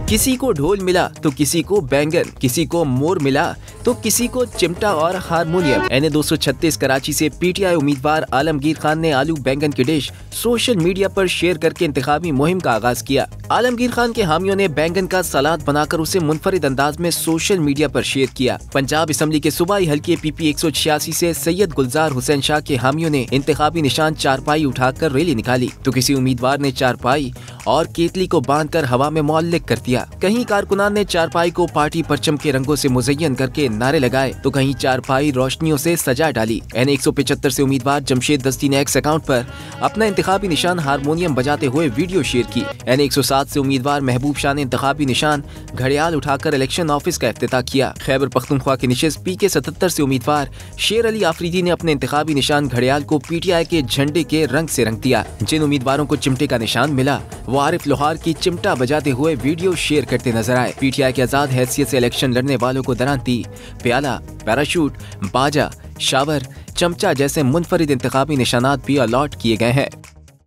किसी को ढोल मिला तो किसी को बैंगन, किसी को मोर मिला तो किसी को चिमटा और हारमोनियम। NA 236 कराची से PTI उम्मीदवार आलमगीर खान ने आलू बैंगन की डिश सोशल मीडिया पर शेयर करके इंतखाबी मुहिम का आगाज किया। आलमगीर खान के हामियों ने बैंगन का सलाद बनाकर उसे मुनफरिद अंदाज में सोशल मीडिया पर शेयर किया। पंजाब असम्बली के सूबाई हल्के PP 186 से सैयद गुलजार हुसैन शाह के हामियों ने इंतखाबी निशान चारपाई उठाकर रैली निकाली तो किसी उम्मीदवार ने चारपाई और केतली को बांधकर हवा में मुअल्लिक कर दिया। कहीं कारकुनान ने चारपाई को पार्टी परचम के रंगों से मुज़य्यन करके नारे लगाए तो कहीं चारपाई रोशनियों से सजा डाली। NA 175 से उम्मीदवार जमशेद दस्ती ने एक्स अकाउंट पर अपना इंतखाबी निशान हारमोनियम बजाते हुए वीडियो शेयर की। NA 107 से उम्मीदवार महबूब शाह ने इंतखाबी निशान घड़ियाल उठाकर इलेक्शन ऑफिस का इफ्तिताह किया। खैबर पख्तूनख्वा की निशिस्त PK 77 से उम्मीदवार शेर अली आफरीदी ने अपने इंतखाबी निशान घड़ियाल को PTI के झंडे के रंग से रंग दिया। जिन उम्मीदवारों को चिमटे का निशान मिला वो आरिफ लोहार की चिमटा बजाते हुए वीडियो शेयर करते नजर आए। PTI के आजाद हैसियत से इलेक्शन लड़ने वालों को दरांती, प्याला, पैराशूट, बाजा, शावर, चमचा जैसे मुनफरिद इंतखाबी निशानात भी अलॉट किए गए हैं।